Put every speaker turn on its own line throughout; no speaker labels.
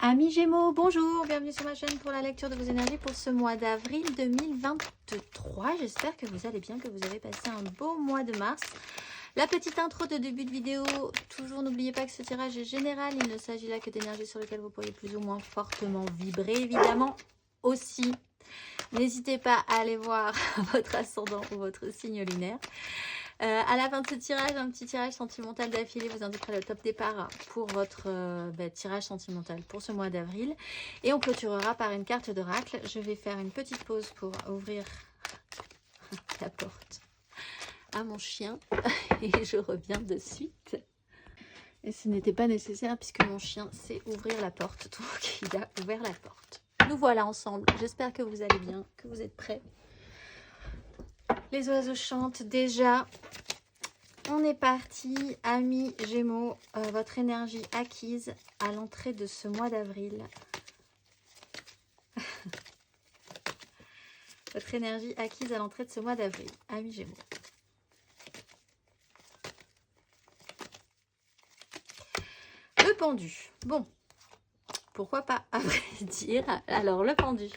Amis Gémeaux, bonjour, bienvenue sur ma chaîne pour la lecture de vos énergies pour ce mois d'avril 2023. J'espère que vous allez bien, que vous avez passé un beau mois de mars. La petite intro de début de vidéo, toujours n'oubliez pas que ce tirage est général, il ne s'agit là que d'énergies sur lesquelles vous pourriez plus ou moins fortement vibrer, évidemment aussi. N'hésitez pas à aller voir votre ascendant ou votre signe lunaire. À la fin de ce tirage, un petit tirage sentimental d'affilée vous indiquera le top départ pour votre tirage sentimental pour ce mois d'avril. Et on clôturera par une carte d'oracle. Je vais faire une petite pause pour ouvrir la porte à mon chien et je reviens de suite. Et ce n'était pas nécessaire puisque mon chien sait ouvrir la porte, donc il a ouvert la porte. Nous voilà ensemble. J'espère que vous allez bien, que vous êtes prêts. Les oiseaux chantent déjà. On est parti, amis Gémeaux, votre énergie acquise à l'entrée de ce mois d'avril. Votre énergie acquise à l'entrée de ce mois d'avril, amis Gémeaux. Le pendu. Bon, pourquoi pas, à vrai dire. Alors, le pendu.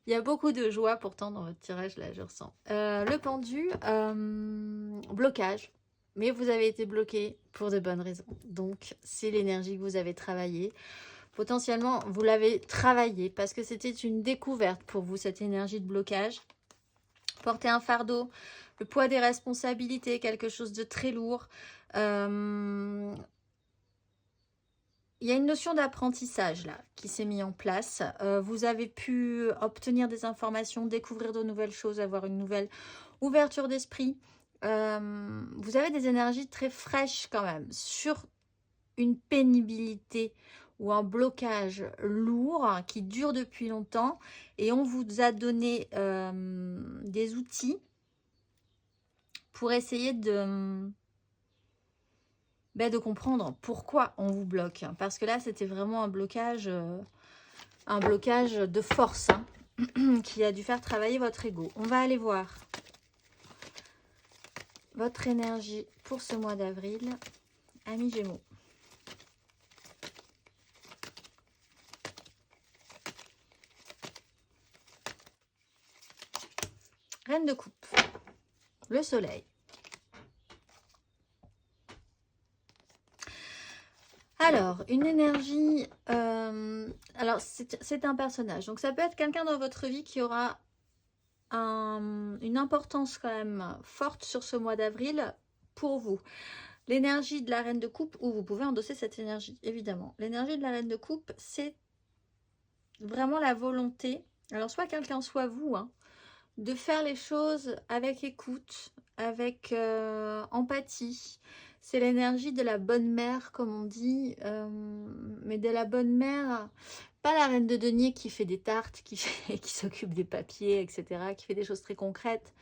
Il y a beaucoup de joie pourtant dans votre tirage, là, je ressens. Le pendu, blocage. Mais vous avez été bloqué pour de bonnes raisons. Donc, c'est l'énergie que vous avez travaillée. Potentiellement, vous l'avez travaillée parce que c'était une découverte pour vous, cette énergie de blocage. Porter un fardeau, le poids des responsabilités, quelque chose de très lourd. Il y a une notion d'apprentissage là qui s'est mise en place. Vous avez pu obtenir des informations, découvrir de nouvelles choses, avoir une nouvelle ouverture d'esprit. Vous avez des énergies très fraîches quand même sur une pénibilité ou un blocage lourd qui dure depuis longtemps. Et on vous a donné des outils pour essayer de comprendre pourquoi on vous bloque. Parce que là, c'était vraiment un blocage de force qui a dû faire travailler votre ego. On va aller voir votre énergie pour ce mois d'avril, amis Gémeaux. Reine de coupe, le soleil. Alors, une énergie, alors c'est un personnage, donc ça peut être quelqu'un dans votre vie qui aura une importance quand même forte sur ce mois d'avril pour vous. L'énergie de la reine de coupe, où vous pouvez endosser cette énergie, évidemment. L'énergie de la reine de coupe, c'est vraiment la volonté, alors soit quelqu'un, soit vous, de faire les choses avec écoute, avec empathie. C'est l'énergie de la bonne mère, comme on dit, mais de la bonne mère, pas la reine de denier qui fait des tartes, qui s'occupe des papiers, etc., qui fait des choses très concrètes.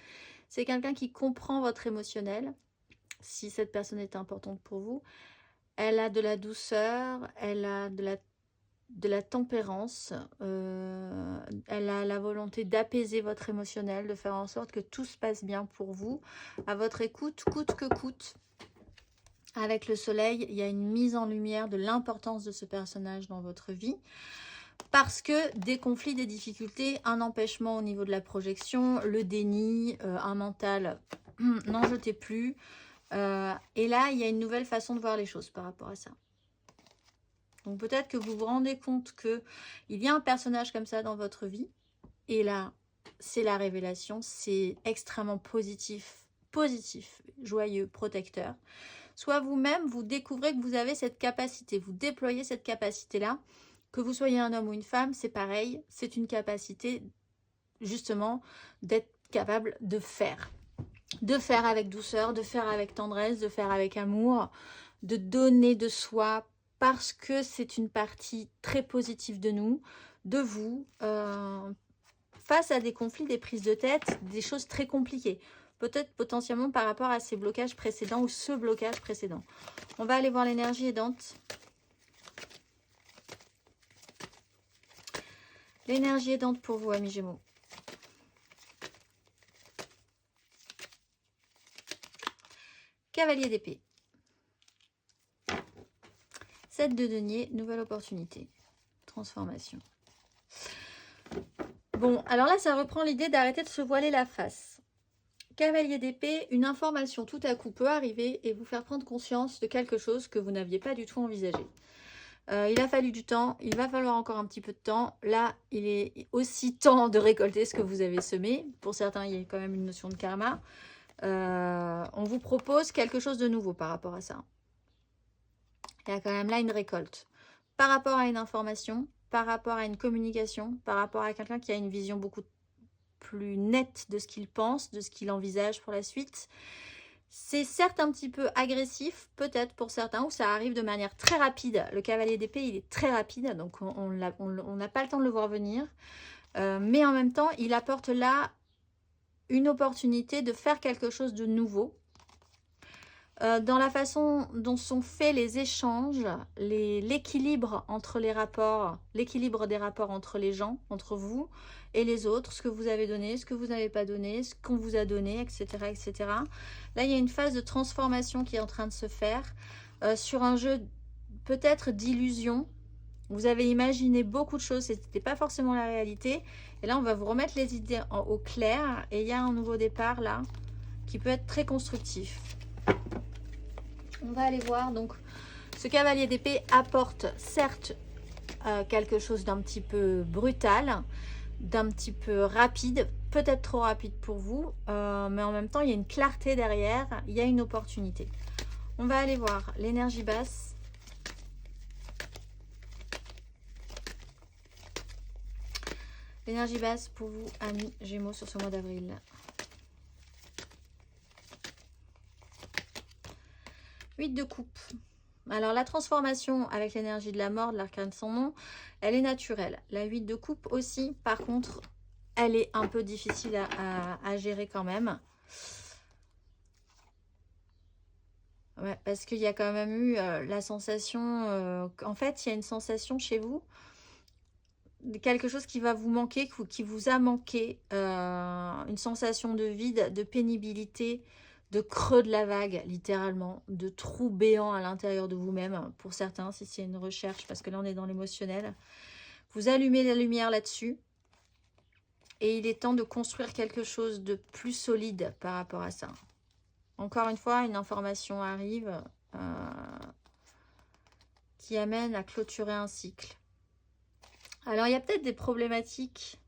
C'est quelqu'un qui comprend votre émotionnel, si cette personne est importante pour vous. Elle a de la douceur, elle a de la tempérance, elle a la volonté d'apaiser votre émotionnel, de faire en sorte que tout se passe bien pour vous, à votre écoute, coûte que coûte. Avec le soleil, il y a une mise en lumière de l'importance de ce personnage dans votre vie, parce que des conflits, des difficultés, un empêchement au niveau de la projection, le déni, un mental, n'en jetez plus. Et là, il y a une nouvelle façon de voir les choses par rapport à ça. Donc peut-être que vous vous rendez compte qu'il y a un personnage comme ça dans votre vie. Et là, c'est la révélation. C'est extrêmement positif, joyeux, protecteur. Soit vous-même, vous découvrez que vous avez cette capacité. Vous déployez cette capacité-là. Que vous soyez un homme ou une femme, c'est pareil. C'est une capacité, justement, d'être capable de faire. De faire avec douceur, de faire avec tendresse, de faire avec amour, de donner de soi, parce que c'est une partie très positive de nous, de vous, face à des conflits, des prises de tête, des choses très compliquées. Peut-être potentiellement par rapport à ces blocages précédents ou ce blocage précédent. On va aller voir l'énergie aidante. L'énergie aidante pour vous, amis Gémeaux. Cavalier d'épée. 7 de denier, nouvelle opportunité. Transformation. Bon, alors là, ça reprend l'idée d'arrêter de se voiler la face. Cavalier d'épée, une information tout à coup peut arriver et vous faire prendre conscience de quelque chose que vous n'aviez pas du tout envisagé. Il a fallu du temps, il va falloir encore un petit peu de temps. Là, il est aussi temps de récolter ce que vous avez semé. Pour certains, il y a quand même une notion de karma. On vous propose quelque chose de nouveau par rapport à ça. Il y a quand même là une récolte. Par rapport à une information, par rapport à une communication, par rapport à quelqu'un qui a une vision beaucoup plus nette de ce qu'il pense, de ce qu'il envisage pour la suite. C'est certes un petit peu agressif, peut-être pour certains, où ça arrive de manière très rapide. Le cavalier d'épée, il est très rapide, donc on n'a pas le temps de le voir venir. Mais en même temps, il apporte là une opportunité de faire quelque chose de nouveau. Dans la façon dont sont faits les échanges, l'équilibre entre les rapports, l'équilibre des rapports entre les gens, entre vous et les autres, ce que vous avez donné, ce que vous n'avez pas donné, ce qu'on vous a donné, etc., etc. Là, il y a une phase de transformation qui est en train de se faire sur un jeu peut-être d'illusion. Vous avez imaginé beaucoup de choses, ce n'était pas forcément la réalité. Et là, on va vous remettre les idées au clair. Et il y a un nouveau départ là qui peut être très constructif. On va aller voir, donc ce cavalier d'épée apporte certes quelque chose d'un petit peu brutal, d'un petit peu rapide, peut-être trop rapide pour vous, mais en même temps il y a une clarté derrière, il y a une opportunité. On va aller voir l'énergie basse. L'énergie basse pour vous, amis Gémeaux, sur ce mois d'avril. Huit de coupe. Alors la transformation avec l'énergie de la mort, de l'arcane sans nom, elle est naturelle. La 8 de coupe aussi, par contre, elle est un peu difficile à gérer quand même. Ouais, parce qu'il y a quand même eu la sensation... en fait, il y a une sensation chez vous, quelque chose qui va vous manquer, qui vous a manqué, une sensation de vide, de pénibilité, de creux de la vague, littéralement, de trou béant à l'intérieur de vous-même, pour certains, si c'est une recherche, parce que là, on est dans l'émotionnel. Vous allumez la lumière là-dessus, et il est temps de construire quelque chose de plus solide par rapport à ça. Encore une fois, une information arrive qui amène à clôturer un cycle. Alors, il y a peut-être des problématiques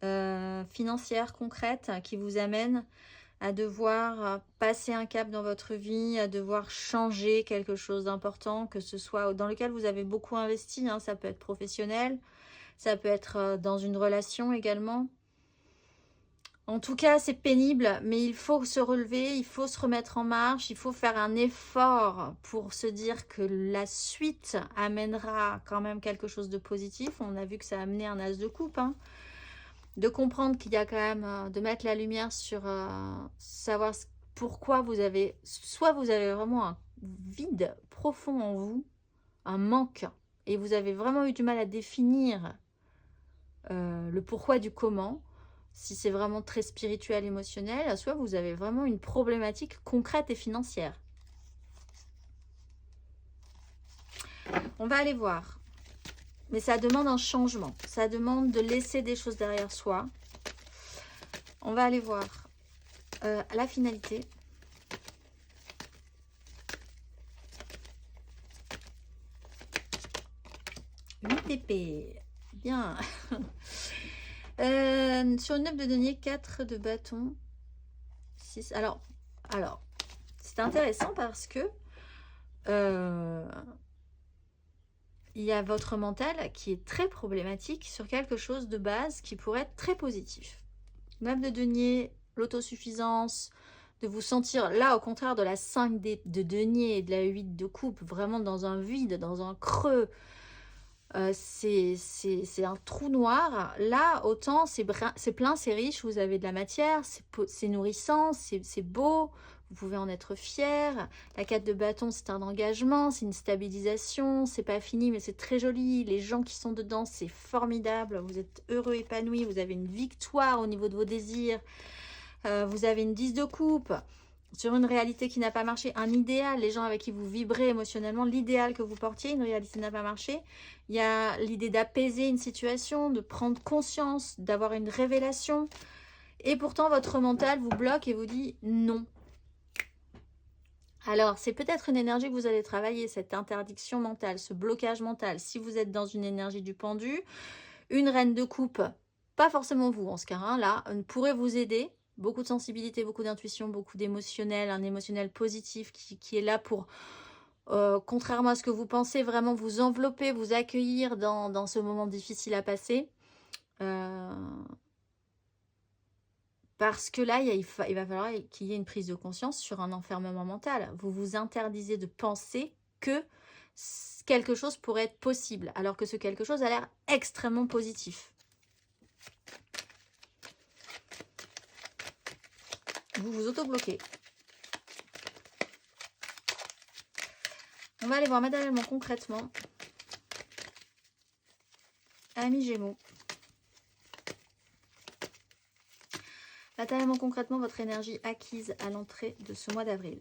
financières concrètes qui vous amènent à devoir passer un cap dans votre vie, à devoir changer quelque chose d'important, que ce soit dans lequel vous avez beaucoup investi, hein, ça peut être professionnel, ça peut être dans une relation également. En tout cas, c'est pénible, mais il faut se relever, il faut se remettre en marche, il faut faire un effort pour se dire que la suite amènera quand même quelque chose de positif. On a vu que ça a amené un as de coupe, hein. De comprendre qu'il y a quand même, de mettre la lumière sur savoir pourquoi vous avez, soit vous avez vraiment un vide profond en vous, un manque, et vous avez vraiment eu du mal à définir le pourquoi du comment, si c'est vraiment très spirituel, émotionnel, soit vous avez vraiment une problématique concrète et financière. On va aller voir. Mais ça demande un changement. Ça demande de laisser des choses derrière soi. On va aller voir la finalité. Huit d'épée. Bien. Sur une 9 de denier, 4 de bâton. 6. Alors c'est intéressant parce que il y a votre mental qui est très problématique sur quelque chose de base qui pourrait être très positif. 9 de denier, l'autosuffisance, de vous sentir là au contraire de la 5 de denier et de la 8 de coupe, vraiment dans un vide, dans un creux. C'est un trou noir. Là, autant c'est plein, c'est riche, vous avez de la matière, c'est nourrissant, c'est beau. Vous pouvez en être fier. La 4 de bâton, c'est un engagement, c'est une stabilisation. C'est pas fini, mais c'est très joli. Les gens qui sont dedans, c'est formidable. Vous êtes heureux, épanoui. Vous avez une victoire au niveau de vos désirs. Vous avez une 10 de coupe. sur une réalité qui n'a pas marché, un idéal, les gens avec qui vous vibrez émotionnellement, l'idéal que vous portiez, une réalité n'a pas marché. Il y a l'idée d'apaiser une situation, de prendre conscience, d'avoir une révélation. Et pourtant, votre mental vous bloque et vous dit non. Alors, c'est peut-être une énergie que vous allez travailler, cette interdiction mentale, ce blocage mental. Si vous êtes dans une énergie du pendu, une reine de coupe, pas forcément vous en ce cas, hein, là, pourrait vous aider. Beaucoup de sensibilité, beaucoup d'intuition, beaucoup d'émotionnel, un émotionnel positif qui est là pour, contrairement à ce que vous pensez, vraiment vous envelopper, vous accueillir dans ce moment difficile à passer. Parce que là, il va falloir qu'il y ait une prise de conscience sur un enfermement mental. Vous vous interdisez de penser que quelque chose pourrait être possible, alors que ce quelque chose a l'air extrêmement positif. Vous vous auto-bloquez. On va aller voir matériellement, concrètement. Amis Gémeaux. Matériellement, concrètement, votre énergie acquise à l'entrée de ce mois d'avril.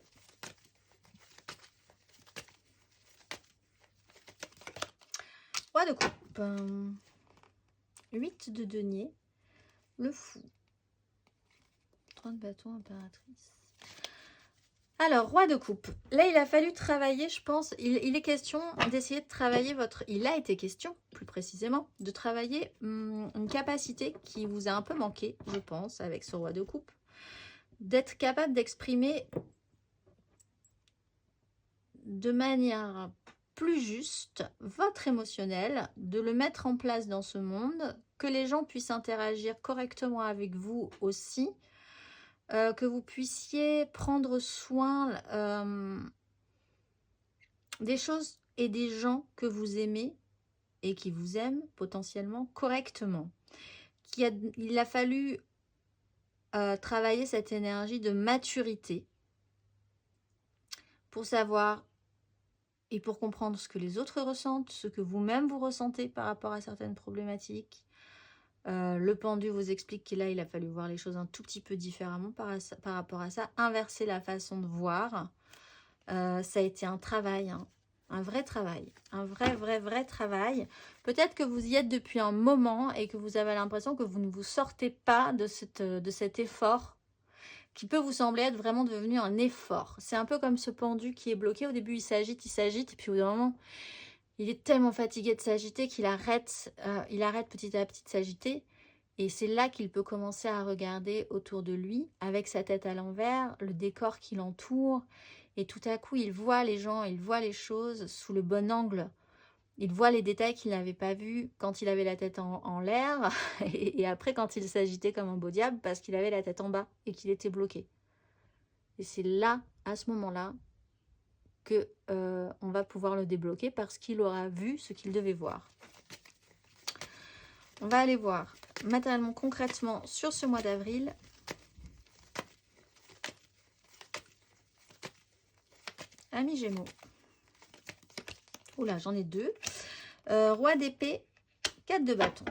Roi de coupe. 8 de denier. Le fou. 30 bâtons, impératrice. Alors, roi de coupe. Là, il a fallu travailler, je pense, il est question d'essayer de travailler votre... Il a été question, plus précisément, de travailler une capacité qui vous a un peu manqué, je pense, avec ce roi de coupe. D'être capable d'exprimer de manière plus juste votre émotionnel, de le mettre en place dans ce monde, que les gens puissent interagir correctement avec vous aussi, que vous puissiez prendre soin des choses et des gens que vous aimez et qui vous aiment potentiellement correctement. Il a fallu travailler cette énergie de maturité pour savoir et pour comprendre ce que les autres ressentent, ce que vous-même vous ressentez par rapport à certaines problématiques. Le pendu vous explique que là, il a fallu voir les choses un tout petit peu différemment par rapport à ça. Inverser la façon de voir. Ça a été un travail, hein, un vrai travail. Un vrai travail. Peut-être que vous y êtes depuis un moment et que vous avez l'impression que vous ne vous sortez pas de cet effort qui peut vous sembler être vraiment devenu un effort. C'est un peu comme ce pendu qui est bloqué. Au début, il s'agite, et puis au bout d'un moment, il est tellement fatigué de s'agiter qu'il arrête, petit à petit de s'agiter. Et c'est là qu'il peut commencer à regarder autour de lui, avec sa tête à l'envers, le décor qui l'entoure. Et tout à coup, il voit les gens, il voit les choses sous le bon angle. Il voit les détails qu'il n'avait pas vus quand il avait la tête en l'air. Et après, quand il s'agitait comme un beau diable, parce qu'il avait la tête en bas et qu'il était bloqué. Et c'est là, à ce moment-là, que on va pouvoir le débloquer parce qu'il aura vu ce qu'il devait voir. On va aller voir matériellement, concrètement, sur ce mois d'avril. Amis Gémeaux. Oula, j'en ai deux. Roi d'épée, 4 de bâton.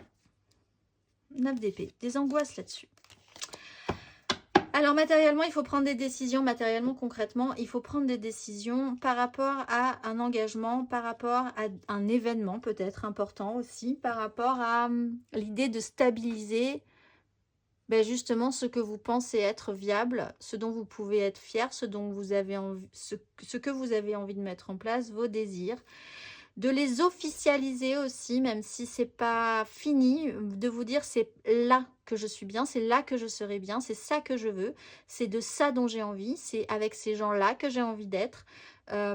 9 d'épée. Des angoisses là-dessus. Alors, matériellement, il faut prendre des décisions. Matériellement, concrètement, il faut prendre des décisions par rapport à un engagement, par rapport à un événement peut-être important aussi, par rapport à l'idée de stabiliser justement ce que vous pensez être viable, ce dont vous pouvez être fier, ce dont vous avez envie, ce que vous avez envie de mettre en place, vos désirs. De les officialiser aussi, même si c'est pas fini, de vous dire c'est là que je suis bien, c'est là que je serai bien, c'est ça que je veux, c'est de ça dont j'ai envie, c'est avec ces gens-là que j'ai envie d'être.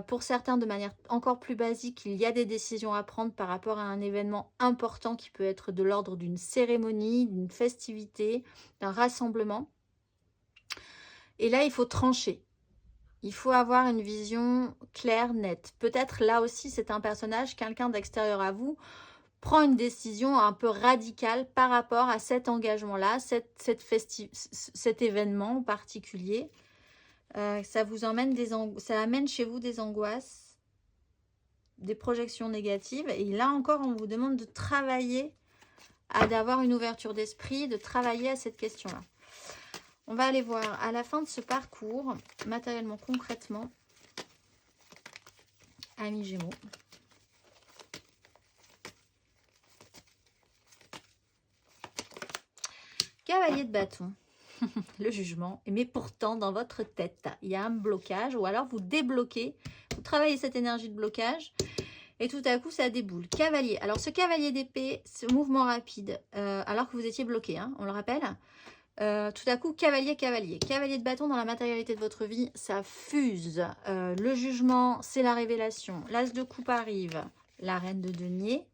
Pour certains, de manière encore plus basique, il y a des décisions à prendre par rapport à un événement important qui peut être de l'ordre d'une cérémonie, d'une festivité, d'un rassemblement. Et là, il faut trancher. Il faut avoir une vision claire, nette. Peut-être là aussi, c'est un personnage, quelqu'un d'extérieur à vous, prend une décision un peu radicale par rapport à cet engagement-là, cet événement en particulier. Ça vous emmène ça amène chez vous des angoisses, des projections négatives. Et là encore, on vous demande de travailler, d'avoir une ouverture d'esprit, de travailler à cette question-là. On va aller voir à la fin de ce parcours, matériellement, concrètement, amis Gémeaux. Cavalier de bâton, le jugement. Mais pourtant, dans votre tête, il y a un blocage ou alors vous débloquez, vous travaillez cette énergie de blocage et tout à coup, ça déboule. Cavalier. Alors, ce cavalier d'épée, ce mouvement rapide, alors que vous étiez bloqué, hein, on le rappelle. Tout à coup, cavalier de bâton dans la matérialité de votre vie, ça fuse. Le jugement, c'est la révélation. L'as de coupe arrive, la reine de denier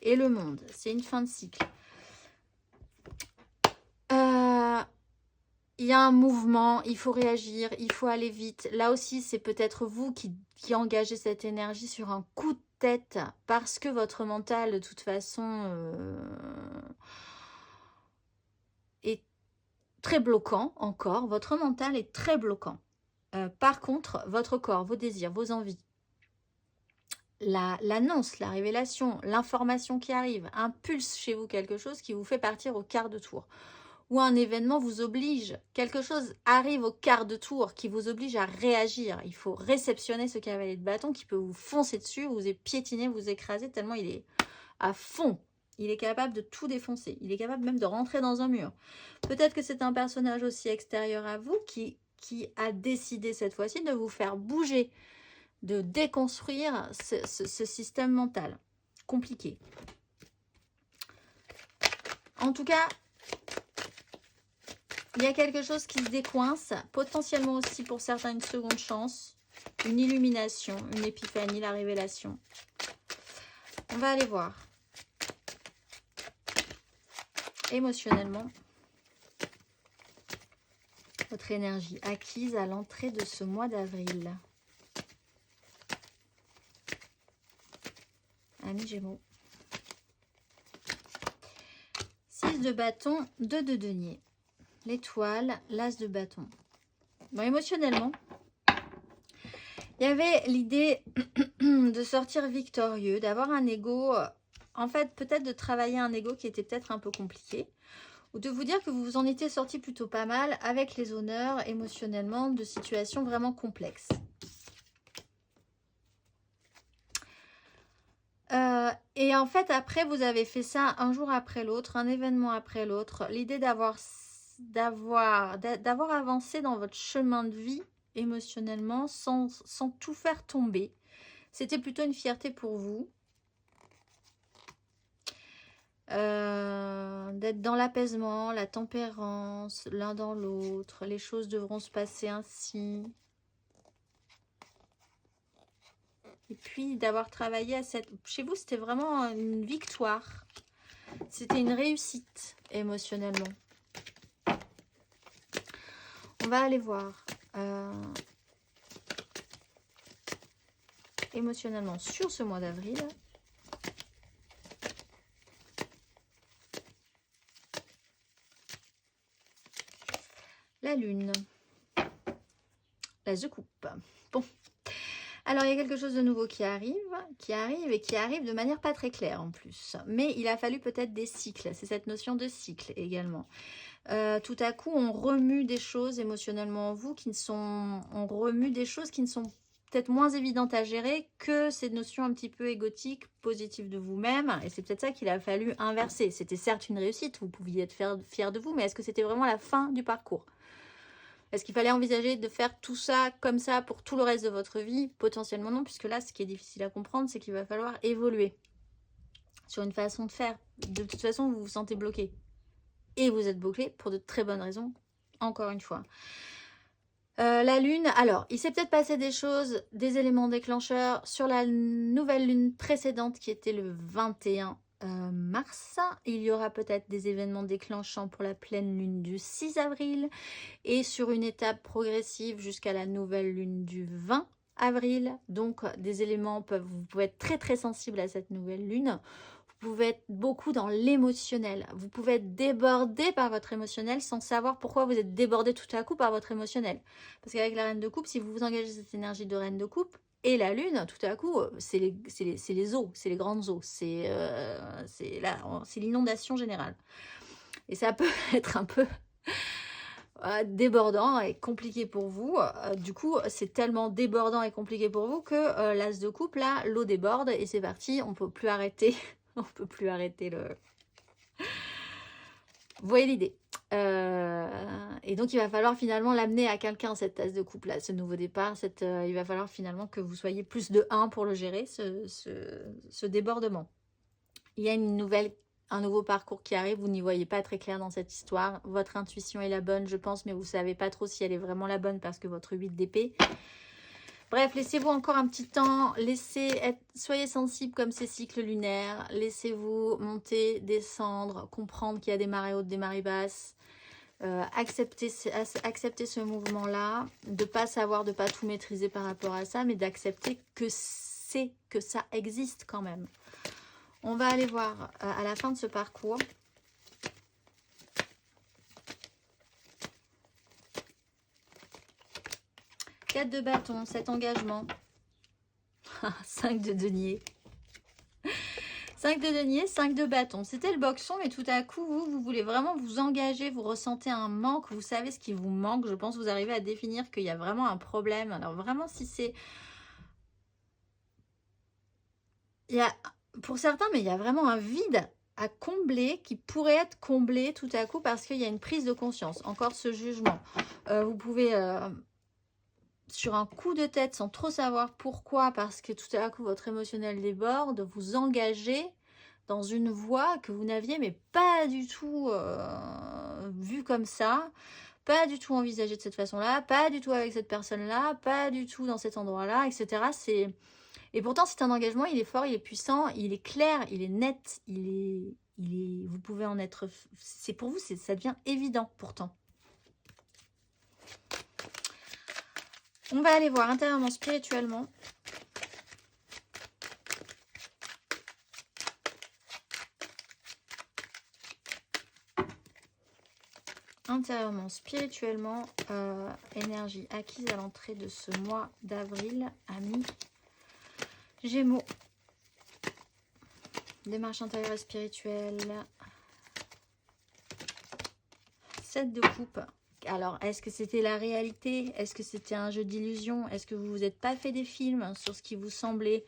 et le monde. C'est une fin de cycle. Il y a un mouvement, il faut réagir, il faut aller vite. Là aussi, c'est peut-être vous qui engagez cette énergie sur un coup de tête parce que votre mental, de toute façon, est très bloquant encore. Votre mental est très bloquant. Par contre, votre corps, vos désirs, vos envies, l'annonce, la révélation, l'information qui arrive, impulse chez vous quelque chose qui vous fait partir au quart de tour. Ou un événement vous oblige, quelque chose arrive au quart de tour qui vous oblige à réagir. Il faut réceptionner ce cavalier de bâton qui peut vous foncer dessus, vous piétiner, vous écraser tellement il est à fond. Il est capable de tout défoncer. Il est capable même de rentrer dans un mur. Peut-être que c'est un personnage aussi extérieur à vous qui a décidé cette fois-ci de vous faire bouger, de déconstruire ce système mental. Compliqué. En tout cas, il y a quelque chose qui se décoince, potentiellement aussi pour certains une seconde chance, une illumination, une épiphanie, la révélation. On va aller voir. Émotionnellement, votre énergie acquise à l'entrée de ce mois d'avril. Amis Gémeaux. 6 de bâton, 2 de denier. L'étoile, l'as de bâton. Bon, émotionnellement, il y avait l'idée de sortir victorieux, d'avoir un ego, en fait, peut-être de travailler un ego qui était peut-être un peu compliqué, ou de vous dire que vous vous en étiez sorti plutôt pas mal avec les honneurs émotionnellement de situations vraiment complexes. Et en fait, après, vous avez fait ça un jour après l'autre, un événement après l'autre. L'idée d'avoir avancé dans votre chemin de vie émotionnellement sans tout faire tomber. C'était plutôt une fierté pour vous. D'être dans l'apaisement, la tempérance, l'un dans l'autre. Les choses devront se passer ainsi. Et puis d'avoir travaillé à cette... Chez vous, c'était vraiment une victoire. C'était une réussite émotionnellement. On va aller voir émotionnellement sur ce mois d'avril. La lune. L'as de coupe. Bon. Alors, il y a quelque chose de nouveau qui arrive de manière pas très claire en plus. Mais il a fallu peut-être des cycles. C'est cette notion de cycle également. Tout à coup, on remue des choses émotionnellement en vous on remue des choses qui ne sont peut-être moins évidentes à gérer que ces notions un petit peu égotiques, positives de vous-même. Et c'est peut-être ça qu'il a fallu inverser. C'était certes une réussite, vous pouviez être fier de vous, mais est-ce que c'était vraiment la fin du parcours ? Est-ce qu'il fallait envisager de faire tout ça comme ça pour tout le reste de votre vie? Potentiellement non, puisque là, ce qui est difficile à comprendre, c'est qu'il va falloir évoluer sur une façon de faire. De toute façon, vous vous sentez bloqué. Et vous êtes bloqué pour de très bonnes raisons, encore une fois. La lune, alors, il s'est peut-être passé des choses, des éléments déclencheurs sur la nouvelle lune précédente qui était le 21 mars. Il y aura peut-être des événements déclenchants pour la pleine lune du 6 avril et sur une étape progressive jusqu'à la nouvelle lune du 20 avril. Donc, des éléments vous pouvez être très très sensible à cette nouvelle lune. Vous pouvez être beaucoup dans l'émotionnel. Vous pouvez être débordé par votre émotionnel sans savoir pourquoi vous êtes débordé tout à coup par votre émotionnel. Parce qu'avec la reine de coupe, si vous vous engagez cette énergie de reine de coupe et la lune, tout à coup, c'est les eaux, c'est les grandes eaux. C'est l'inondation générale. Et ça peut être un peu... débordant et compliqué pour vous. Du coup, c'est tellement débordant et compliqué pour vous que l'as de coupe, là, l'eau déborde et c'est parti. On peut plus arrêter. On peut plus arrêter le... Vous voyez l'idée. Et donc, il va falloir finalement l'amener à quelqu'un, cette tasse de coupe là, ce nouveau départ. Il va falloir finalement que vous soyez plus de 1 pour le gérer, ce débordement. Il y a un nouveau parcours qui arrive. Vous n'y voyez pas très clair dans cette histoire. Votre intuition est la bonne, je pense, mais vous ne savez pas trop si elle est vraiment la bonne parce que votre 8 d'épée. Bref, laissez-vous encore un petit temps. Soyez sensible comme ces cycles lunaires. Laissez-vous monter, descendre, comprendre qu'il y a des marées hautes, des marées basses. Accepter ce mouvement-là, de ne pas savoir, de ne pas tout maîtriser par rapport à ça, mais d'accepter que ça existe quand même. On va aller voir à la fin de ce parcours. Quatre de bâton, cet engagement. 5 de denier. 5 de denier, 5 de bâton. C'était le boxon, mais tout à coup, vous voulez vraiment vous engager, vous ressentez un manque, vous savez ce qui vous manque. Je pense que vous arrivez à définir qu'il y a vraiment un problème. Alors vraiment, si c'est... Pour certains, mais il y a vraiment un vide à combler qui pourrait être comblé tout à coup parce qu'il y a une prise de conscience. Encore ce jugement. Vous pouvez... sur un coup de tête, sans trop savoir pourquoi, parce que tout à coup votre émotionnel déborde, vous engager dans une voie que vous n'aviez mais pas du tout vue comme ça, pas du tout envisagée de cette façon-là, pas du tout avec cette personne-là, pas du tout dans cet endroit-là, etc. Et pourtant c'est un engagement, il est fort, il est puissant, il est clair, il est net, vous pouvez en être... C'est pour vous, ça devient évident pourtant. On va aller voir intérieurement, spirituellement. Intérieurement, spirituellement, énergie acquise à l'entrée de ce mois d'avril, amis Gémeaux. Démarche intérieure et spirituelle. 7 de coupe. Alors, est-ce que c'était la réalité? Est-ce que c'était un jeu d'illusion? Est-ce que vous vous êtes pas fait des films sur ce qui vous semblait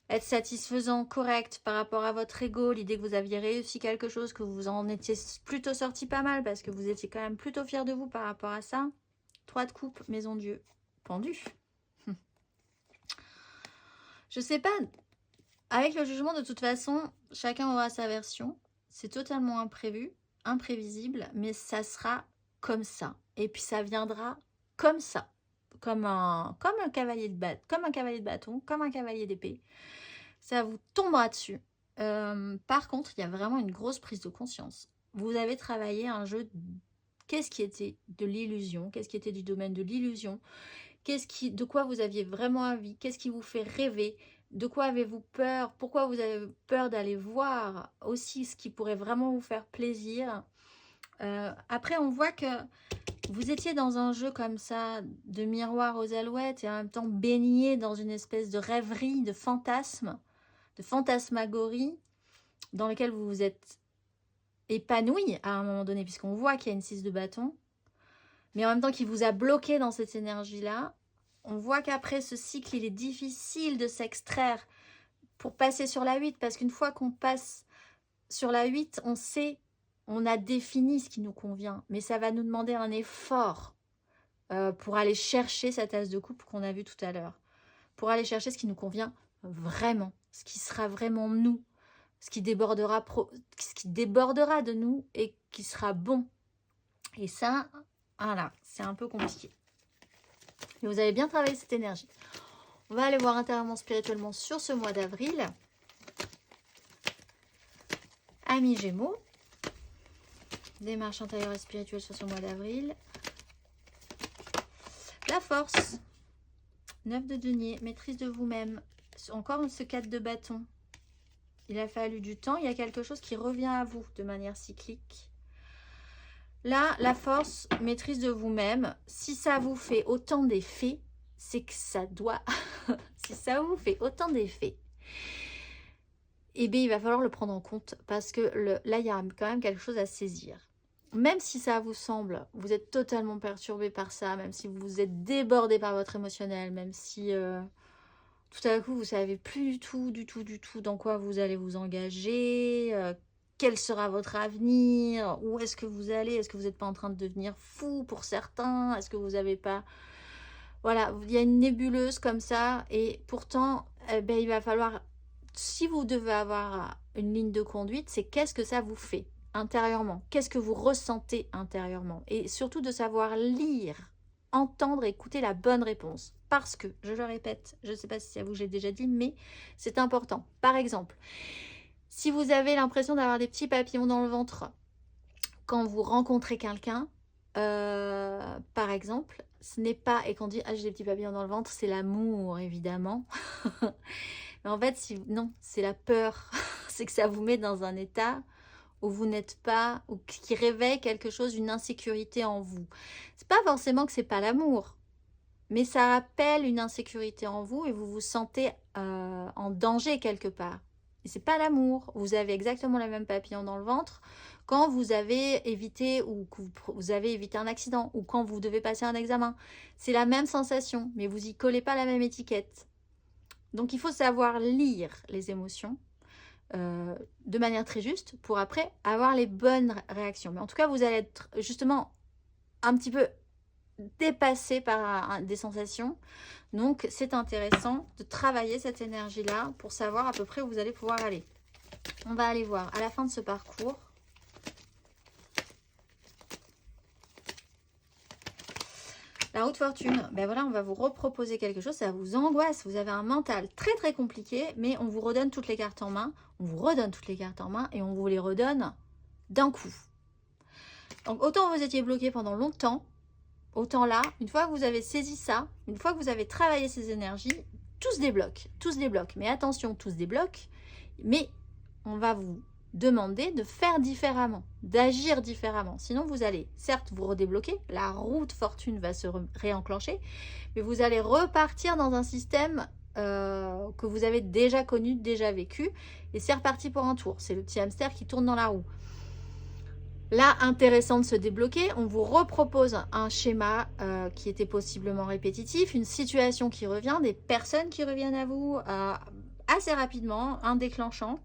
être satisfaisant, correct par rapport à votre ego? L'idée que vous aviez réussi quelque chose, que vous en étiez plutôt sorti pas mal parce que vous étiez quand même plutôt fier de vous par rapport à ça. 3 de coupe, maison Dieu, pendu. Je sais pas. Avec le jugement, de toute façon, chacun aura sa version. C'est totalement imprévu, imprévisible, mais ça sera comme ça. Et puis ça viendra comme ça. Comme un cavalier de bâton, comme un cavalier d'épée. Ça vous tombera dessus. Par contre, il y a vraiment une grosse prise de conscience. Vous avez travaillé un jeu. Qu'est-ce qui était de l'illusion? Qu'est-ce qui était du domaine de l'illusion? De quoi vous aviez vraiment envie? Qu'est-ce qui vous fait rêver? De quoi avez-vous peur? Pourquoi vous avez peur d'aller voir aussi ce qui pourrait vraiment vous faire plaisir? Après, on voit que vous étiez dans un jeu comme ça, de miroir aux alouettes, et en même temps baigné dans une espèce de rêverie, de fantasme, de fantasmagorie, dans lequel vous vous êtes épanoui à un moment donné, puisqu'on voit qu'il y a une 6 de bâton, mais en même temps qui vous a bloqué dans cette énergie-là. On voit qu'après ce cycle, il est difficile de s'extraire pour passer sur la 8, parce qu'une fois qu'on passe sur la 8, on sait, on a défini ce qui nous convient, mais ça va nous demander un effort pour aller chercher cette as de coupe qu'on a vu tout à l'heure, pour aller chercher ce qui nous convient vraiment, ce qui sera vraiment nous, ce qui débordera de nous et qui sera bon. Et ça, voilà, c'est un peu compliqué. Et vous avez bien travaillé cette énergie. On va aller voir intérieurement, spirituellement sur ce mois d'avril. Amis Gémeaux. Démarche intérieure et spirituelle sur ce mois d'avril. La force. 9 de denier. Maîtrise de vous-même. Encore ce 4 de bâton. Il a fallu du temps. Il y a quelque chose qui revient à vous de manière cyclique. Là, la force, maîtrise de vous-même. Si ça vous fait autant d'effets, c'est que ça doit... si ça vous fait autant d'effets, eh bien, il va falloir le prendre en compte parce que là, il y a quand même quelque chose à saisir. même si ça vous semble, vous êtes totalement perturbé par ça, même si vous êtes débordé par votre émotionnel, même si tout à coup vous savez plus du tout dans quoi vous allez vous engager, quel sera votre avenir, où est-ce que vous allez, est-ce que vous n'êtes pas en train de devenir fou pour certains, est-ce que vous n'avez pas... Voilà, il y a une nébuleuse comme ça, et pourtant, ben, il va falloir, si vous devez avoir une ligne de conduite, c'est qu'est-ce que ça vous fait intérieurement, qu'est-ce que vous ressentez intérieurement, et surtout de savoir lire, entendre, écouter la bonne réponse. Parce que, je le répète, je ne sais pas si c'est à vous que j'ai déjà dit, mais c'est important. Par exemple, si vous avez l'impression d'avoir des petits papillons dans le ventre quand vous rencontrez quelqu'un, par exemple, ce n'est pas, et qu'on dit ah j'ai des petits papillons dans le ventre, c'est l'amour évidemment. Mais en fait, non, c'est la peur. C'est que ça vous met dans un état où vous n'êtes pas, ou qui réveille quelque chose, une insécurité en vous. C'est pas forcément que c'est pas l'amour, mais ça appelle une insécurité en vous et vous vous sentez en danger quelque part. Et c'est pas l'amour. Vous avez exactement le même papillon dans le ventre quand vous avez évité ou que vous avez évité un accident ou quand vous devez passer un examen. C'est la même sensation, mais vous y collez pas la même étiquette. Donc il faut savoir lire les émotions de manière très juste pour après avoir les bonnes réactions. Mais en tout cas, vous allez être justement un petit peu dépassé par des sensations. Donc c'est intéressant de travailler cette énergie-là pour savoir à peu près où vous allez pouvoir aller. On va aller voir à la fin de ce parcours. La roue de fortune, ben voilà, on va vous reproposer quelque chose, ça vous angoisse, vous avez un mental très très compliqué, mais on vous redonne toutes les cartes en main, on vous redonne toutes les cartes en main et on vous les redonne d'un coup. Donc autant vous étiez bloqué pendant longtemps, autant là, une fois que vous avez saisi ça, une fois que vous avez travaillé ces énergies, tout se débloque, mais attention, tout se débloque, mais on va vous demander de faire différemment, d'agir différemment. Sinon, vous allez, certes, vous redébloquer, la roue de fortune va se réenclencher, mais vous allez repartir dans un système que vous avez déjà connu, déjà vécu, et c'est reparti pour un tour. C'est le petit hamster qui tourne dans la roue. Là, intéressant de se débloquer, on vous repropose un schéma qui était possiblement répétitif, une situation qui revient, des personnes qui reviennent à vous assez rapidement, un déclenchement,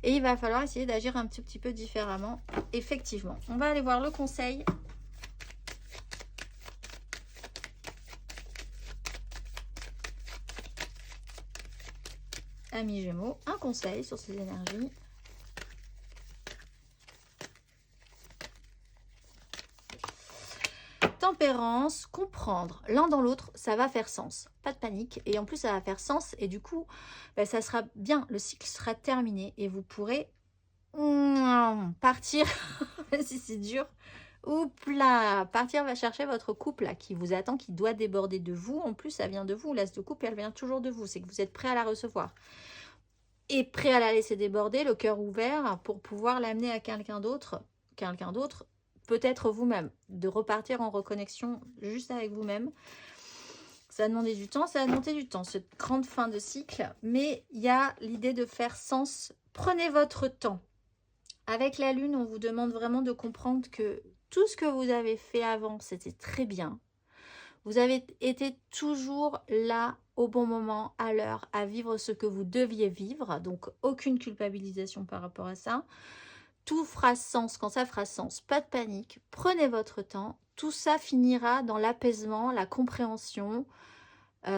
et il va falloir essayer d'agir un petit peu différemment, effectivement. On va aller voir le conseil. Amis Gémeaux, un conseil sur ces énergies. Tempérance, comprendre l'un dans l'autre, ça va faire sens. Pas de panique. Et en plus, ça va faire sens. Et du coup, ben, ça sera bien. Le cycle sera terminé. Et vous pourrez partir, si c'est dur. Oups là, partir va chercher votre couple là, qui vous attend, qui doit déborder de vous. En plus, ça vient de vous. L'as de coupe, elle vient toujours de vous. C'est que vous êtes prêt à la recevoir. Et prêt à la laisser déborder, le cœur ouvert, pour pouvoir l'amener à quelqu'un d'autre. Peut-être vous-même, de repartir en reconnexion juste avec vous-même. Ça a demandé du temps, cette grande fin de cycle, mais il y a l'idée de faire sens. Prenez votre temps. Avec la lune, on vous demande vraiment de comprendre que tout ce que vous avez fait avant, c'était très bien. Vous avez été toujours là, au bon moment, à l'heure, à vivre ce que vous deviez vivre, donc aucune culpabilisation par rapport à ça. Tout fera sens quand ça fera sens, pas de panique, prenez votre temps, tout ça finira dans l'apaisement, la compréhension et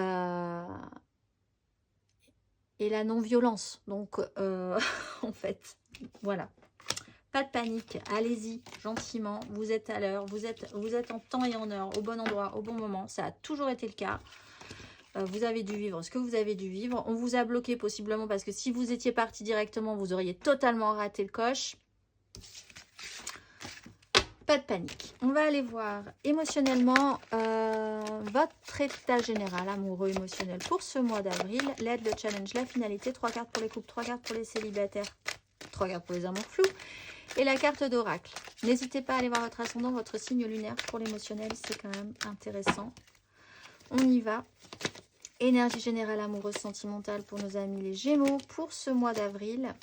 la non-violence. Donc, en fait, voilà. Pas de panique, allez-y gentiment, vous êtes à l'heure, vous êtes en temps et en heure, au bon endroit, au bon moment, ça a toujours été le cas. Vous avez dû vivre ce que vous avez dû vivre, on vous a bloqué possiblement parce que si vous étiez parti directement, vous auriez totalement raté le coche. Pas de panique. On va aller voir émotionnellement votre état général amoureux émotionnel pour ce mois d'avril. L'aide, le challenge, la finalité. 3 cartes pour les couples, 3 cartes pour les célibataires, 3 cartes pour les amours flous. Et la carte d'oracle. N'hésitez pas à aller voir votre ascendant, votre signe lunaire pour l'émotionnel. C'est quand même intéressant. On y va. Énergie générale amoureuse sentimentale pour nos amis les Gémeaux pour ce mois d'avril.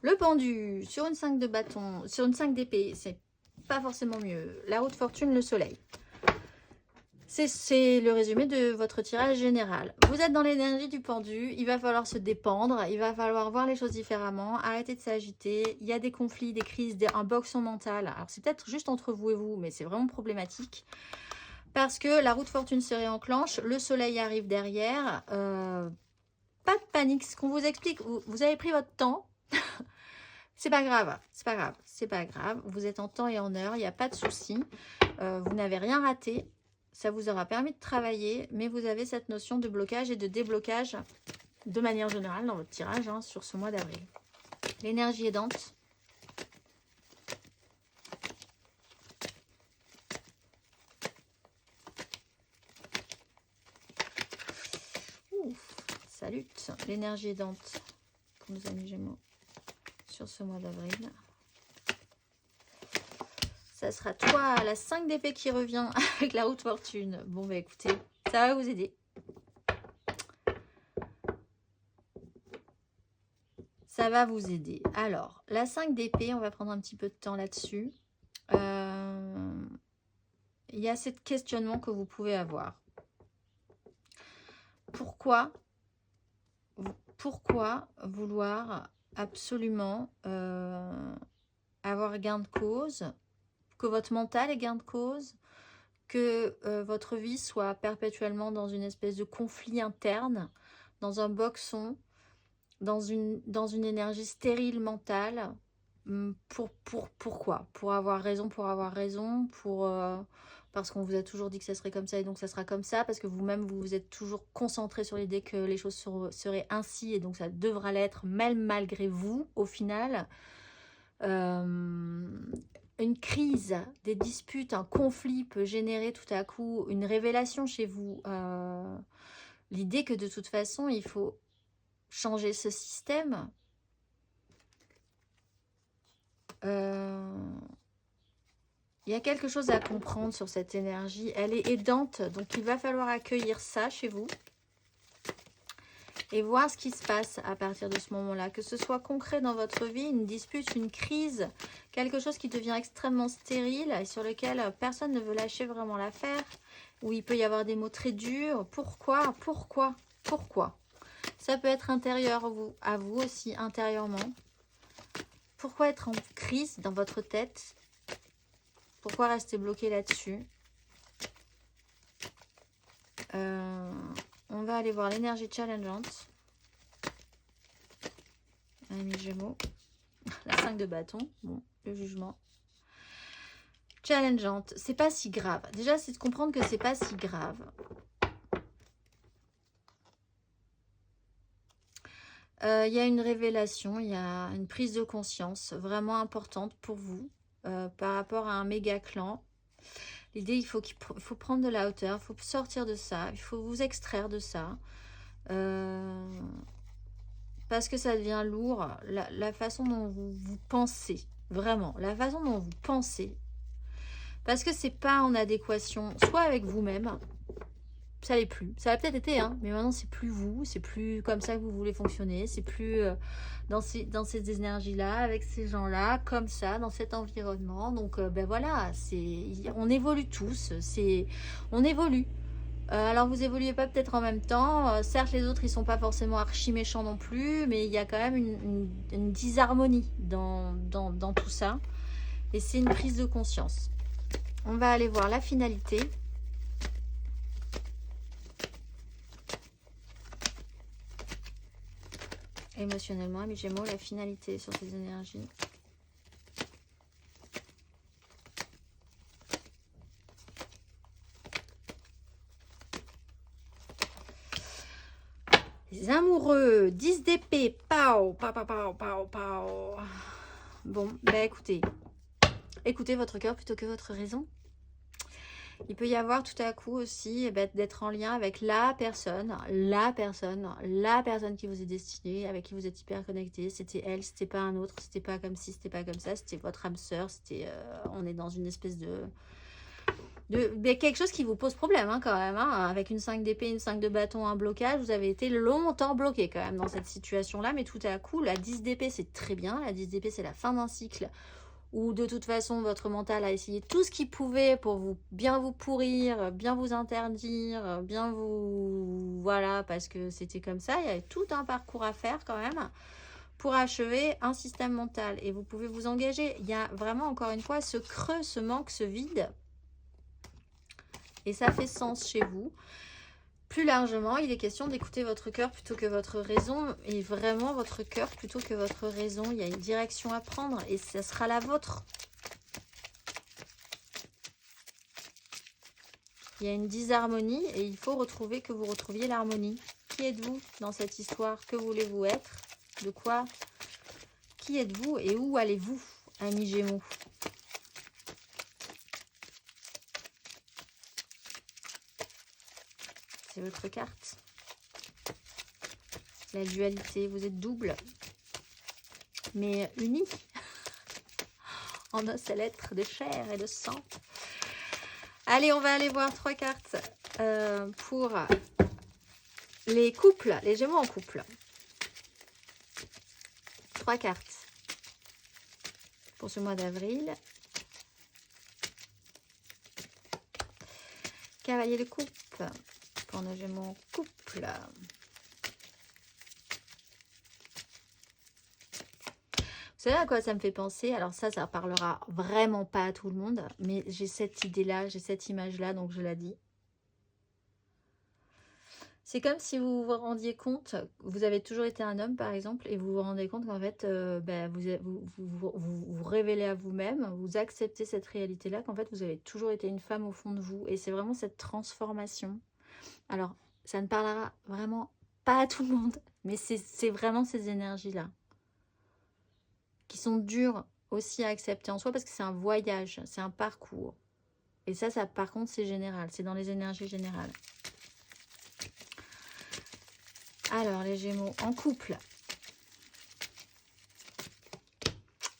Le pendu, sur une 5 de bâton, sur une 5 d'épée, c'est pas forcément mieux. La roue de fortune, le soleil. C'est le résumé de votre tirage général. Vous êtes dans l'énergie du pendu, il va falloir se dépendre, il va falloir voir les choses différemment, arrêter de s'agiter. Il y a des conflits, des crises, un boxon mental. Alors c'est peut-être juste entre vous et vous, mais c'est vraiment problématique. Parce que la roue de fortune se réenclenche, le soleil arrive derrière. Pas de panique, ce qu'on vous explique, vous avez pris votre temps. C'est pas grave, c'est pas grave, c'est pas grave. Vous êtes en temps et en heure, il n'y a pas de souci. Vous n'avez rien raté. Ça vous aura permis de travailler, mais vous avez cette notion de blocage et de déblocage de manière générale dans votre tirage hein, sur ce mois d'avril. L'énergie aidante. Ouf, ça lutte. L'énergie aidante pour nos amis Gémeaux sur ce mois d'avril. Ça sera toi, la 5 d'épée qui revient avec la roue de fortune. Bon, bah écoutez, ça va vous aider. Ça va vous aider. Alors, la 5 d'épée, on va prendre un petit peu de temps là-dessus. Il y a ce questionnement que vous pouvez avoir. Pourquoi vouloir absolument avoir gain de cause, que votre mental ait gain de cause, que votre vie soit perpétuellement dans une espèce de conflit interne, dans un boxon, dans une énergie stérile mentale. Pourquoi? Pour avoir raison, parce qu'on vous a toujours dit que ça serait comme ça et donc ça sera comme ça, parce que vous-même vous êtes toujours concentré sur l'idée que les choses seraient ainsi et donc ça devra l'être même malgré vous au final. Une crise, des disputes, un conflit peut générer tout à coup une révélation chez vous. L'idée que de toute façon, il faut changer ce système. Il y a quelque chose à comprendre sur cette énergie. Elle est aidante, donc il va falloir accueillir ça chez vous. Et voir ce qui se passe à partir de ce moment-là. Que ce soit concret dans votre vie, une dispute, une crise, quelque chose qui devient extrêmement stérile et sur lequel personne ne veut lâcher vraiment l'affaire, où il peut y avoir des mots très durs. Pourquoi? Ça peut être intérieur à vous aussi, intérieurement. Pourquoi être en crise dans votre tête? Pourquoi rester bloqué là-dessus? On va aller voir l'énergie challengeante. Ami Gémeaux. La 5 de bâton. Bon, le jugement. Challengeante. C'est pas si grave. Déjà, c'est de comprendre que c'est pas si grave. Il y a une révélation, il y a une prise de conscience vraiment importante pour vous par rapport à un méga clan. L'idée, il faut prendre de la hauteur, il faut sortir de ça, il faut vous extraire de ça. Parce que ça devient lourd. La façon dont vous pensez, vraiment, la façon dont vous pensez. Parce que c'est pas en adéquation, soit avec vous-même, ça l'est plus. Ça l'a peut-être été, hein, mais maintenant c'est plus vous, c'est plus comme ça que vous voulez fonctionner, c'est plus dans ces énergies-là, avec ces gens-là, comme ça, dans cet environnement. Donc ben voilà, on évolue tous, on évolue. Alors vous évoluez pas peut-être en même temps, certes les autres ils sont pas forcément archi méchants non plus, mais il y a quand même une disharmonie dans tout ça, et c'est une prise de conscience. On va aller voir la finalité. Émotionnellement, mes Gémeaux, la finalité sur ces énergies. Les amoureux, 10 d'épée, pao, pao, pao, pao, pao, pao. Bon, bah écoutez votre cœur plutôt que votre raison. Il peut y avoir tout à coup aussi d'être en lien avec la personne qui vous est destinée, avec qui vous êtes hyper connecté. C'était elle, c'était pas un autre, c'était pas comme ci, c'était pas comme ça, c'était votre âme sœur, on est dans une espèce Mais quelque chose qui vous pose problème quand même. Avec une 5 d'épée, une 5 de bâton, un blocage, vous avez été longtemps bloqué quand même dans cette situation-là. Mais tout à coup, la 10 d'épée, c'est très bien. La 10 d'épée, c'est la fin d'un cycle où de toute façon, votre mental a essayé tout ce qu'il pouvait pour bien vous pourrir, bien vous interdire, bien vous... Voilà, parce que c'était comme ça. Il y avait tout un parcours à faire quand même pour achever un système mental. Et vous pouvez vous engager. Il y a vraiment, encore une fois, ce creux, ce manque, ce vide. Et ça fait sens chez vous. Plus largement, il est question d'écouter votre cœur plutôt que votre raison. Et vraiment votre cœur plutôt que votre raison. Il y a une direction à prendre et ça sera la vôtre. Il y a une disharmonie et il faut que vous retrouviez l'harmonie. Qui êtes-vous dans cette histoire? Que voulez-vous être? De quoi? Qui êtes-vous et où allez-vous, amis Gémeaux? C'est votre carte. La dualité, vous êtes double, mais unis en os et lettres de chair et de sang. Allez, on va aller voir 3 cartes pour les couples, les Gémeaux en couple. 3 cartes pour ce mois d'avril. Cavalier de coupe pour nos Gémeaux en couple. Vous savez à quoi ça me fait penser? Alors ça parlera vraiment pas à tout le monde, mais j'ai cette idée-là, j'ai cette image-là, donc je la dis. C'est comme si vous vous rendiez compte, vous avez toujours été un homme par exemple, et vous vous rendez compte qu'en fait, vous révélez à vous-même, vous acceptez cette réalité-là, qu'en fait vous avez toujours été une femme au fond de vous, et c'est vraiment cette transformation. Alors, ça ne parlera vraiment pas à tout le monde, mais c'est vraiment ces énergies-là qui sont dures aussi à accepter en soi parce que c'est un voyage, c'est un parcours. Et ça par contre, c'est général, c'est dans les énergies générales. Alors, les Gémeaux en couple.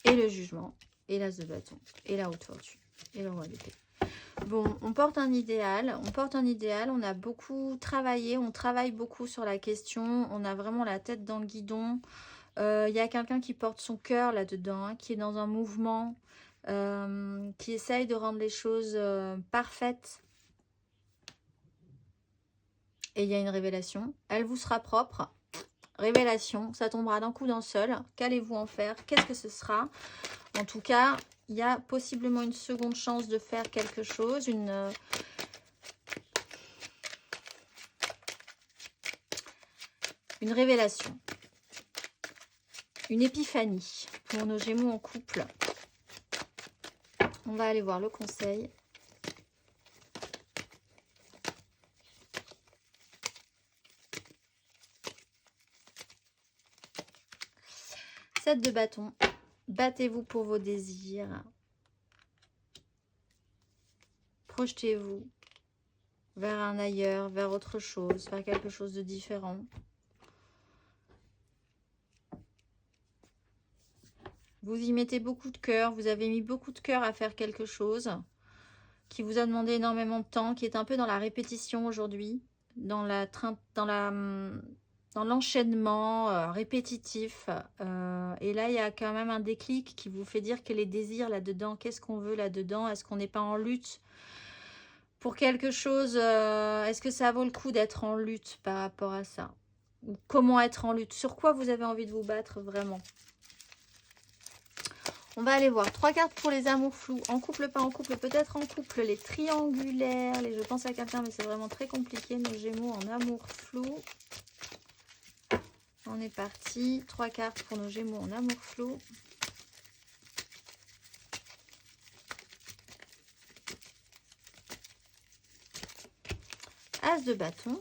Et le jugement, et l'as de bâton, et la haute fortune, et le roi d'épée. Bon, on porte un idéal, on a beaucoup travaillé, on travaille beaucoup sur la question, on a vraiment la tête dans le guidon. Il y a quelqu'un qui porte son cœur là-dedans, qui est dans un mouvement, qui essaye de rendre les choses parfaites. Et il y a une révélation, elle vous sera propre. Révélation, ça tombera d'un coup d'un seul. Qu'allez-vous en faire? Qu'est-ce que ce sera? En tout cas, il y a possiblement une seconde chance de faire quelque chose, une révélation, une épiphanie pour nos Gémeaux en couple. On va aller voir le conseil. Sept de bâton. Battez-vous pour vos désirs. Projetez-vous vers un ailleurs, vers autre chose, vers quelque chose de différent. Vous y mettez beaucoup de cœur, vous avez mis beaucoup de cœur à faire quelque chose qui vous a demandé énormément de temps, qui est un peu dans la répétition aujourd'hui, dans l'enchaînement répétitif. Et là, il y a quand même un déclic qui vous fait dire que les désirs là-dedans, qu'est-ce qu'on veut là-dedans? Est-ce qu'on n'est pas en lutte pour quelque chose? Est-ce que ça vaut le coup d'être en lutte par rapport à ça? Ou comment être en lutte? Sur quoi vous avez envie de vous battre vraiment? On va aller voir 3 cartes pour les amours flous. En couple, pas en couple, peut-être en couple. Les triangulaires. Je pense à quelqu'un, mais c'est vraiment très compliqué. Nos Gémeaux en amour flou. On est parti. 3 cartes pour nos Gémeaux en amour flou. As de bâton.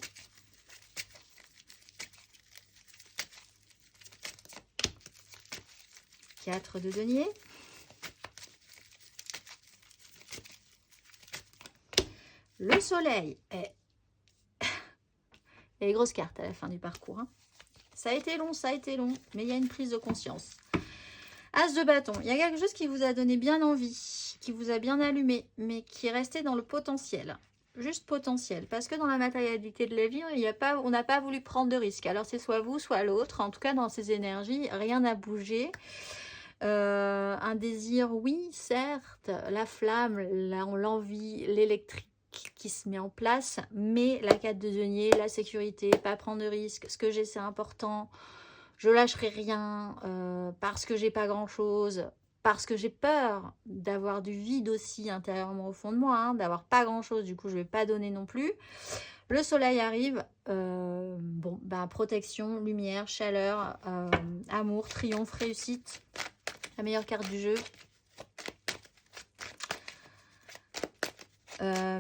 Quatre de denier. Le soleil est... Il y a les grosses cartes à la fin du parcours. Ça a été long, mais il y a une prise de conscience. As de bâton, il y a quelque chose qui vous a donné bien envie. qui vous a bien allumé, mais qui est resté dans le potentiel. Juste potentiel. Parce que dans la matérialité de la vie, on n'a pas voulu prendre de risques. Alors c'est soit vous, soit l'autre. En tout cas, dans ces énergies, rien n'a bougé. Un désir, oui, certes. La flamme, l'envie, l'électrique qui se met en place. Mais la 4 de denier, la sécurité, pas prendre de risques. Ce que j'ai, c'est important. Je lâcherai rien parce que j'ai pas grand chose, parce que j'ai peur d'avoir du vide aussi intérieurement au fond de moi, hein, d'avoir pas grand chose, du coup je vais pas donner non plus. Le soleil arrive, bon, ben, protection, lumière, chaleur, amour, triomphe, réussite, la meilleure carte du jeu.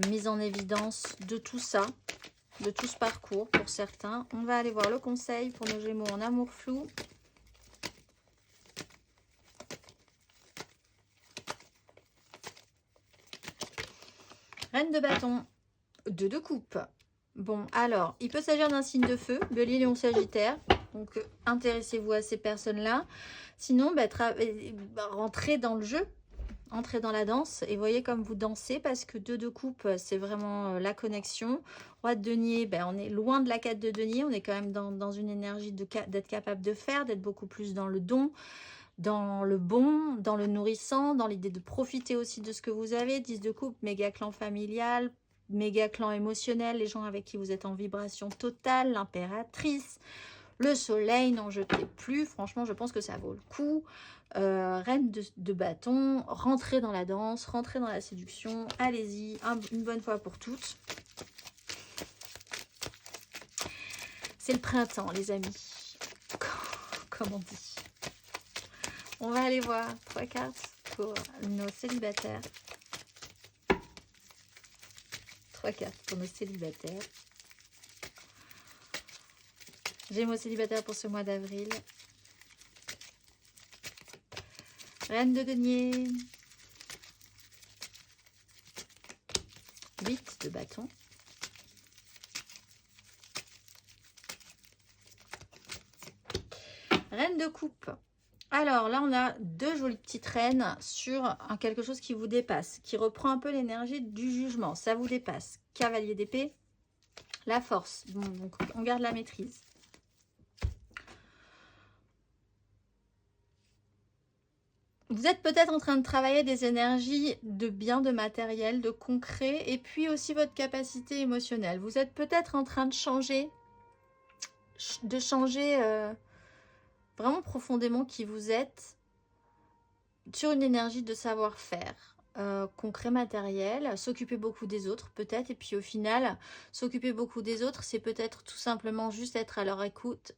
Mise en évidence de tout ça. De tout ce parcours pour certains. On va aller voir le conseil pour nos Gémeaux en amour flou. Reine de bâton, 2 de coupe. Bon, alors, il peut s'agir d'un signe de feu, Bélier, Lion, Sagittaire. Donc, intéressez-vous à ces personnes-là. Sinon, rentrez dans le jeu. Entrez dans la danse et voyez comme vous dansez parce que 2 de coupe, c'est vraiment la connexion. Roi de denier, ben, on est loin de la 4 de denier. On est quand même dans une énergie d'être capable de faire, d'être beaucoup plus dans le don, dans le bon, dans le nourrissant, dans l'idée de profiter aussi de ce que vous avez. 10 de coupe, méga clan familial, méga clan émotionnel, les gens avec qui vous êtes en vibration totale, l'impératrice. Le soleil, n'en jetez plus. Franchement, je pense que ça vaut le coup. Reine de bâton, rentrez dans la danse, rentrez dans la séduction. Allez-y, une bonne fois pour toutes. C'est le printemps, les amis. Comme on dit. On va aller voir 3 cartes pour nos célibataires. 3 cartes pour nos célibataires. Gémeaux célibataires pour ce mois d'avril. Reine de denier. 8 de bâton. Reine de coupe. Alors là, on a 2 jolies petites reines sur quelque chose qui vous dépasse, qui reprend un peu l'énergie du jugement. Ça vous dépasse. Cavalier d'épée. La force. Bon, donc on garde la maîtrise. Vous êtes peut-être en train de travailler des énergies de bien, de matériel, de concret, et puis aussi votre capacité émotionnelle. Vous êtes peut-être en train de changer vraiment profondément qui vous êtes sur une énergie de savoir-faire. Concret, matériel, s'occuper beaucoup des autres peut-être, et puis au final, s'occuper beaucoup des autres, c'est peut-être tout simplement juste être à leur écoute,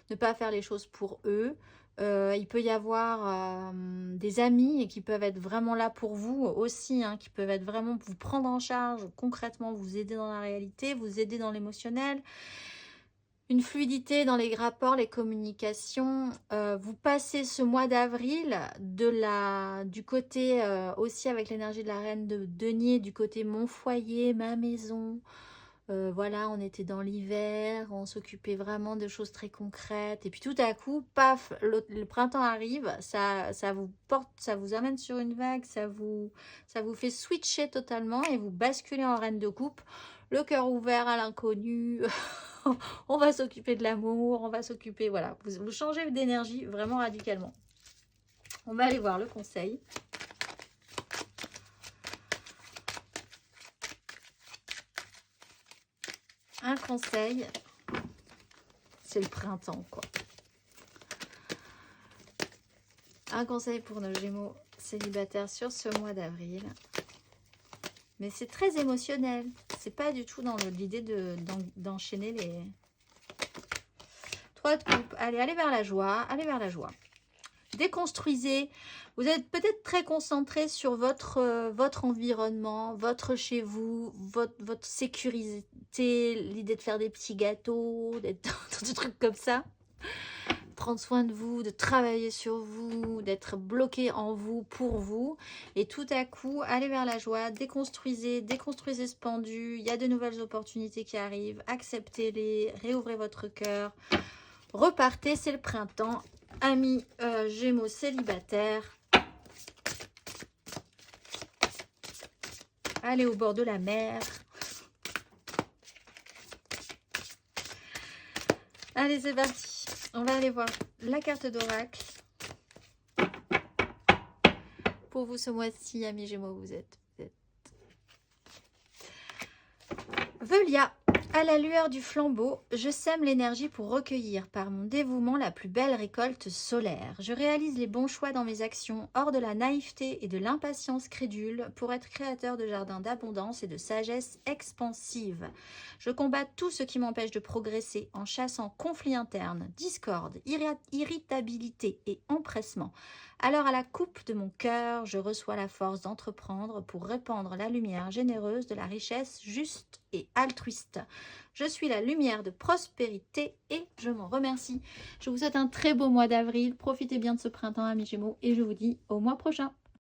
ne pas faire les choses pour eux. Il peut y avoir des amis qui peuvent être vraiment là pour vous aussi, hein, qui peuvent être vraiment vous prendre en charge concrètement, vous aider dans la réalité, vous aider dans l'émotionnel. Une fluidité dans les rapports, les communications. Vous passez ce mois d'avril du côté aussi avec l'énergie de la reine de denier, du côté mon foyer, ma maison. Voilà, on était dans l'hiver, on s'occupait vraiment de choses très concrètes. Et puis tout à coup, paf, le printemps arrive, ça vous porte, ça vous amène sur une vague, ça vous fait switcher totalement et vous basculez en reine de coupe. Le cœur ouvert à l'inconnu, on va s'occuper de l'amour, on va s'occuper, voilà, vous changez d'énergie vraiment radicalement. On va aller voir le conseil. Un conseil, c'est le printemps, quoi. Un conseil pour nos Gémeaux célibataires sur ce mois d'avril. Mais c'est très émotionnel. C'est pas du tout dans l'idée d'enchaîner les... 3 de coupe. Allez vers la joie. Allez vers la joie. Déconstruisez. Vous êtes peut-être très concentré sur votre environnement, votre chez vous, votre sécurité, l'idée de faire des petits gâteaux, d'être dans des trucs comme ça. Prendre soin de vous, de travailler sur vous, d'être bloqué en vous, pour vous. Et tout à coup, allez vers la joie, déconstruisez ce pendu. Il y a de nouvelles opportunités qui arrivent. Acceptez-les, réouvrez votre cœur. Repartez, c'est le printemps. Amis Gémeaux célibataires. Allez au bord de la mer. Allez, c'est parti. On va aller voir la carte d'oracle. Pour vous ce mois-ci, amis Gémeaux, vous êtes... Velia, à la lueur du flambeau, je sème l'énergie pour recueillir par mon dévouement la plus belle récolte solaire. Je réalise les bons choix dans mes actions, hors de la naïveté et de l'impatience crédule, pour être créateur de jardins d'abondance et de sagesse expansive. Je combats tout ce qui m'empêche de progresser en chassant conflits internes, discorde, irritabilité et empressement. Alors à la coupe de mon cœur, je reçois la force d'entreprendre pour répandre la lumière généreuse de la richesse juste et altruiste. Je suis la lumière de prospérité et je m'en remercie. Je vous souhaite un très beau mois d'avril. Profitez bien de ce printemps, amis Gémeaux, et je vous dis au mois prochain.